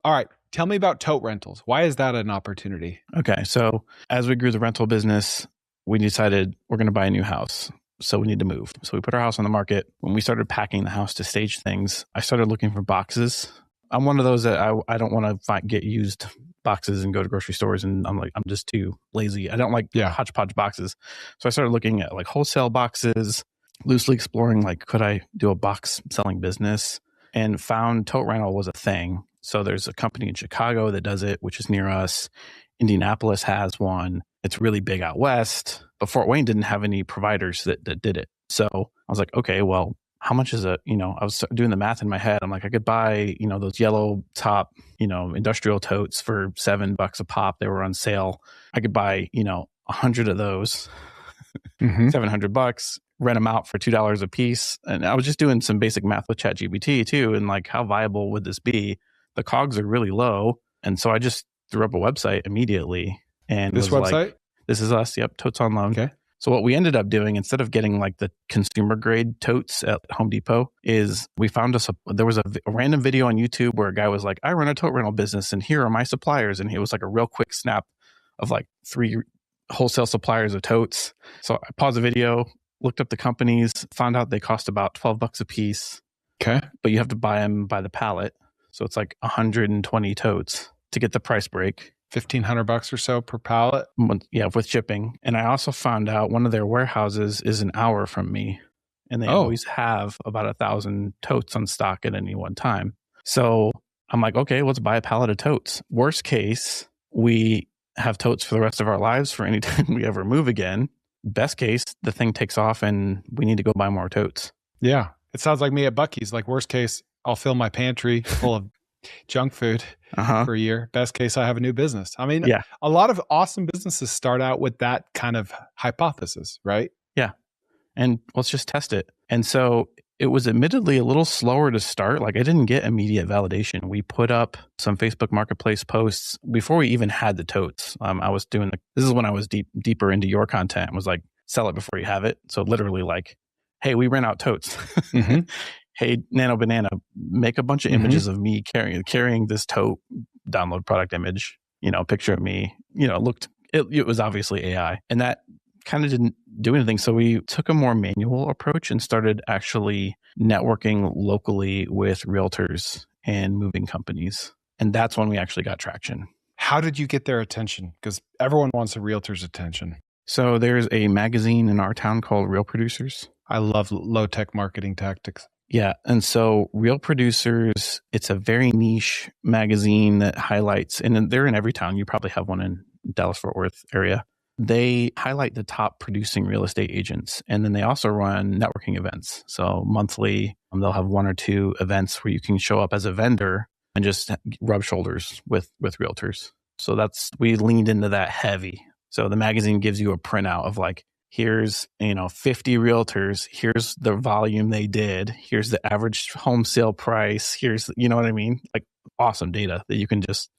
All right. Tell me about tote rentals. Why is that an opportunity? Okay. So as we grew the rental business, we decided we're going to buy a new house. So we need to move. So we put our house on the market. When we started packing the house to stage things, I started looking for boxes. I'm one of those that I don't want to get used boxes and go to grocery stores. And I'm just too lazy. I don't like hodgepodge boxes. So I started looking at like wholesale boxes, loosely exploring like, could I do a box selling business? And found tote rental was a thing. So there's a company in Chicago that does it, which is near us. Indianapolis has one. It's really big out west. But Fort Wayne didn't have any providers that did it. So I was like, okay, well, how much is it? I was doing the math in my head. I'm like, I could buy, those yellow top, industrial totes for $7 a pop. They were on sale. I could buy, 100 of those, $700, rent them out for $2 a piece. And I was just doing some basic math with ChatGPT too. And like, how viable would this be? The cogs are really low. And so I just threw up a website immediately. And this website? Like, this is us. Yep. Totes on Loan. Okay. So what we ended up doing, instead of getting like the consumer grade totes at Home Depot, is we found there was a random video on YouTube where a guy was like, I run a tote rental business and here are my suppliers. And it was like a real quick snap of like 3 wholesale suppliers of totes. So I paused the video, looked up the companies, found out they cost about $12 a piece. Okay. But you have to buy them by the pallet. So it's like 120 totes to get the price break. $1,500 or so per pallet. Yeah, with shipping. And I also found out one of their warehouses is an hour from me. And they always have about 1,000 totes on stock at any one time. So I'm like, okay, let's buy a pallet of totes. Worst case, we have totes for the rest of our lives for any time we ever move again. Best case, the thing takes off and we need to go buy more totes. Yeah. It sounds like me at Buc-ee's. Like worst case, I'll fill my pantry full of junk food for a year. Best case, I have a new business. I mean, a lot of awesome businesses start out with that kind of hypothesis, right? Yeah. And let's just test it. And so it was admittedly a little slower to start. Like I didn't get immediate validation. We put up some Facebook Marketplace posts before we even had the totes. I was doing this is when I was deeper into your content. Was like, sell it before you have it. So literally like, hey, we rent out totes. Hey, Nano Banana, make a bunch of images of me carrying this tote, download product image, picture of me, it was obviously AI. And that kind of didn't do anything. So we took a more manual approach and started actually networking locally with realtors and moving companies. And that's when we actually got traction. How did you get their attention? Because everyone wants a realtor's attention. So there's a magazine in our town called Real Producers. I love low-tech marketing tactics. Yeah. And so Real Producers, it's a very niche magazine that highlights, and they're in every town. You probably have one in Dallas-Fort Worth area. They highlight the top producing real estate agents. And then they also run networking events. So monthly, they'll have 1 or 2 events where you can show up as a vendor and just rub shoulders with realtors. So we leaned into that heavy. So the magazine gives you a printout of like, here's, 50 realtors. Here's the volume they did. Here's the average home sale price. Here's, you know what I mean? Like awesome data that you can just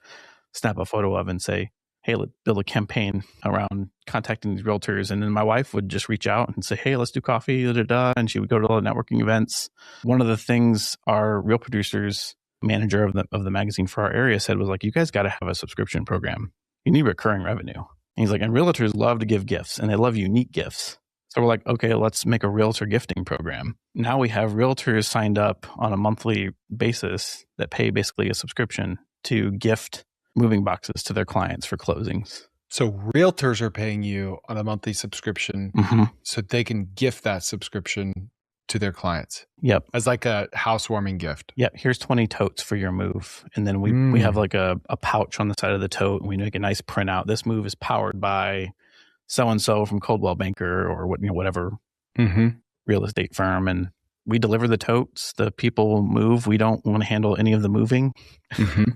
snap a photo of and say, hey, let's build a campaign around contacting these realtors. And then my wife would just reach out and say, hey, let's do coffee, and she would go to all the networking events. One of the things our Real Producers manager of the magazine for our area said was like, you guys got to have a subscription program. You need recurring revenue. And he's like, and realtors love to give gifts and they love unique gifts. So we're like, okay, let's make a realtor gifting program. Now we have realtors signed up on a monthly basis that pay basically a subscription to gift moving boxes to their clients for closings. So realtors are paying you on a monthly subscription so they can gift that subscription to their clients. Yep. As like a housewarming gift. Yep. Here's 20 totes for your move. And then we have like a pouch on the side of the tote and we make a nice printout. This move is powered by so-and-so from Coldwell Banker or whatever real estate firm. And we deliver the totes. The people move. We don't want to handle any of the moving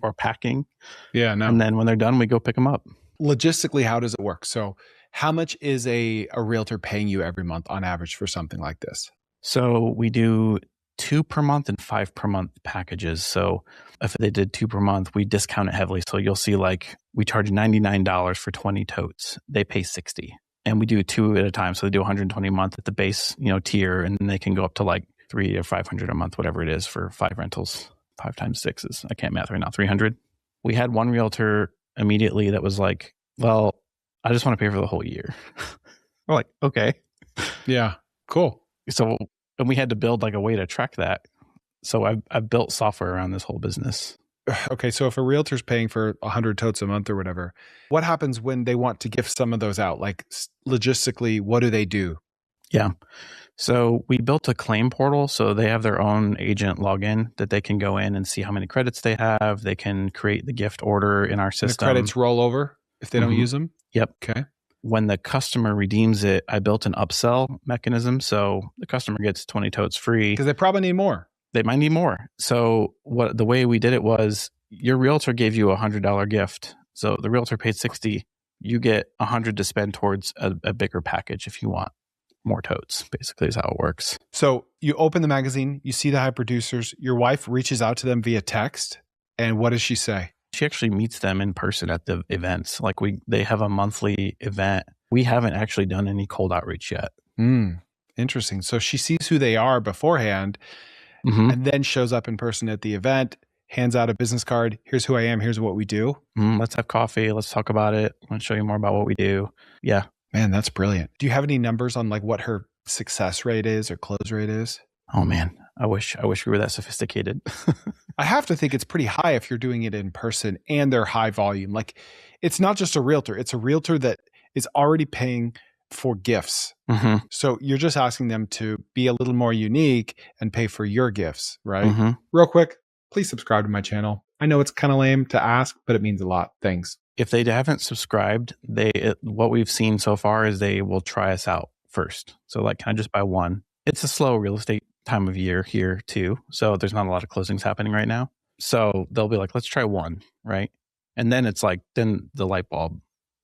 or packing. Yeah, no. And then when they're done, we go pick them up. Logistically, how does it work? So how much is a realtor paying you every month on average for something like this? So we do 2 per month and 5 per month packages. So if they did 2 per month, we discount it heavily. So you'll see like we charge $99 for 20 totes. They pay $60. And we do 2 at a time. So they do 120 a month at the base, tier, and then they can go up to like 300 or 500 a month, whatever it is for 5 rentals. 5 times 6 is, I can't math right now, 300. We had one realtor immediately that was like, well, I just want to pay for the whole year. We're like, okay. Yeah, cool. So, and we had to build like a way to track that. So I've built software around this whole business. Okay, so if a realtor's paying for 100 totes a month or whatever, what happens when they want to gift some of those out? Like logistically, what do they do? Yeah. So we built a claim portal, so they have their own agent login that they can go in and see how many credits they have. They can create the gift order in our system. And the credits roll over if they don't use them? Yep. Okay. When the customer redeems it, I built an upsell mechanism. So the customer gets 20 totes free. Because they probably need more. They might need more. So the way we did it was your realtor gave you $100 gift. So the realtor paid 60. You get 100 to spend towards a bigger package if you want more totes, basically is how it works. So you open the magazine, you see the high producers, your wife reaches out to them via text. And what does she say? She actually meets them in person at the events. Like they have a monthly event. We haven't actually done any cold outreach yet. Interesting. So she sees who they are beforehand and then shows up in person at the event, hands out a business card. Here's who I am. Here's what we do. Let's have coffee. Let's talk about it. I want to show you more about what we do. Yeah. Man, that's brilliant. Do you have any numbers on like what her success rate is or close rate is? Oh man, I wish we were that sophisticated. I have to think it's pretty high if you're doing it in person and they're high volume. Like it's not just a realtor. It's a realtor that is already paying for gifts. So you're just asking them to be a little more unique and pay for your gifts, right? Real quick, please subscribe to my channel. I know it's kind of lame to ask, but it means a lot. Thanks. If they haven't subscribed, what we've seen so far is they will try us out first. So like, can I just buy one? It's a slow real estate time of year here too. So there's not a lot of closings happening right now. So they'll be like, let's try one, right? And then it's like, then the light bulb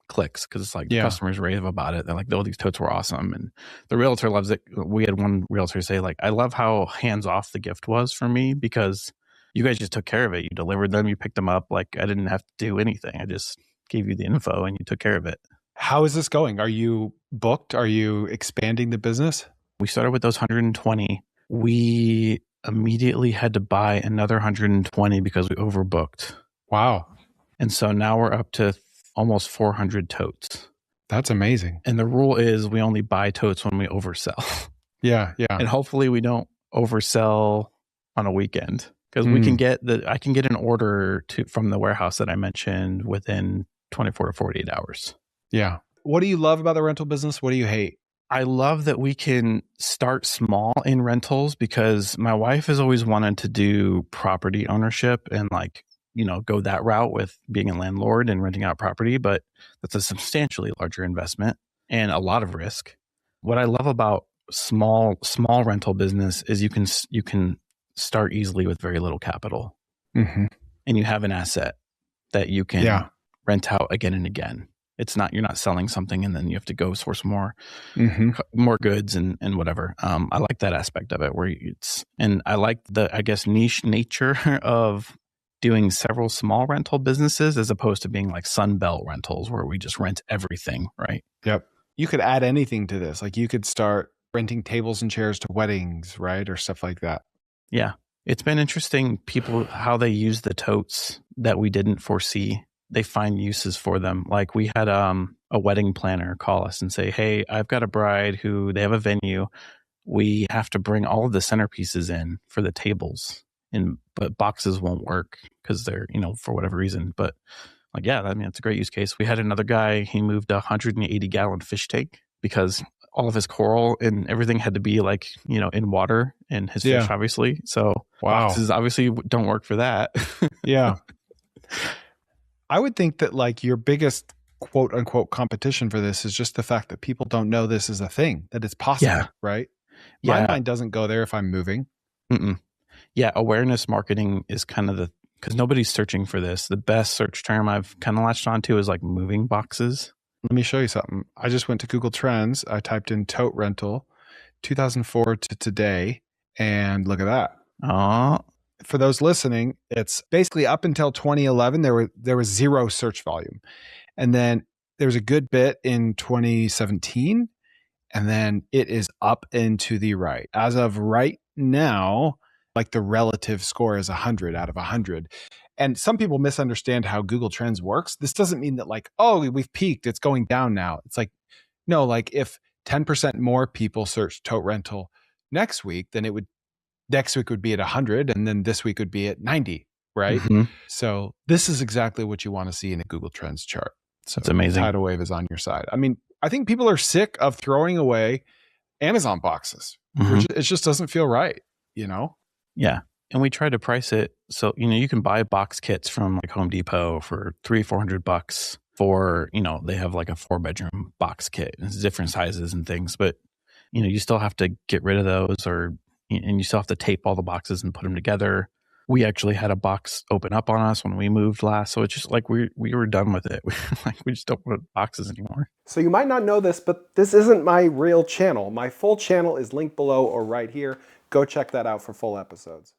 clicks because it's like the customers rave about it. They're like, oh, these totes were awesome. And the realtor loves it. We had one realtor say like, I love how hands off the gift was for me because you guys just took care of it. You delivered them, you picked them up. Like I didn't have to do anything. I just gave you the info and you took care of it. How is this going? Are you booked? Are you expanding the business? We started with those 120. We immediately had to buy another 120 because we overbooked. Wow. And so now we're up to almost 400 totes. That's amazing. And the rule is we only buy totes when we oversell. Yeah. And hopefully we don't oversell on a weekend because we can I can get an order from the warehouse that I mentioned within 24 to 48 hours. Yeah. What do you love about the rental business? What do you hate? I love that we can start small in rentals because my wife has always wanted to do property ownership and like, go that route with being a landlord and renting out property, but that's a substantially larger investment and a lot of risk. What I love about small rental business is you can start easily with very little capital and you have an asset that you can rent out again and again. You're not selling something and then you have to go source more goods and whatever. I like that aspect of it and I like the, I guess, niche nature of doing several small rental businesses as opposed to being like Sunbelt rentals where we just rent everything, right? Yep. You could add anything to this. Like you could start renting tables and chairs to weddings, right? Or stuff like that. Yeah. It's been interesting how they use the totes that we didn't foresee. They find uses for them. Like we had a wedding planner call us and say, hey, I've got a bride who they have a venue. We have to bring all of the centerpieces in for the tables, but boxes won't work because they're, for whatever reason. But like, yeah, I mean, it's a great use case. We had another guy, he moved a 180-gallon fish tank because all of his coral and everything had to be like, in water and his fish, obviously. So boxes obviously don't work for that. Yeah. I would think that like your biggest quote unquote competition for this is just the fact that people don't know this is a thing, that it's possible, right? My mind doesn't go there if I'm moving. Yeah. Awareness marketing is kind of because nobody's searching for this. The best search term I've kind of latched onto is like moving boxes. Let me show you something. I just went to Google Trends. I typed in tote rental 2004 to today and look at that. For those listening, it's basically up until 2011, there was zero search volume. And then there was a good bit in 2017, and then it is up and to the right. As of right now, like the relative score is 100 out of 100. And some people misunderstand how Google Trends works. This doesn't mean that like, oh, we've peaked, it's going down now. It's like, no, like if 10% more people search tote rental next week, then next week would be at 100 and then this week would be at 90, right? Mm-hmm. So this is exactly what you want to see in a Google Trends chart. So it's amazing. Tidal Wave is on your side. I mean, I think people are sick of throwing away Amazon boxes. Mm-hmm. It just doesn't feel right, you know? Yeah. And we try to price it so, you can buy box kits from like Home Depot for $300-400 for, they have like a 4-bedroom box kit. It's different sizes and things, but, you still have to get rid of those and you still have to tape all the boxes and put them together. We actually had a box open up on us when we moved last. So it's just like we were done with it. We just don't want boxes anymore. So you might not know this, but this isn't my real channel. My full channel is linked below or right here. Go check that out for full episodes.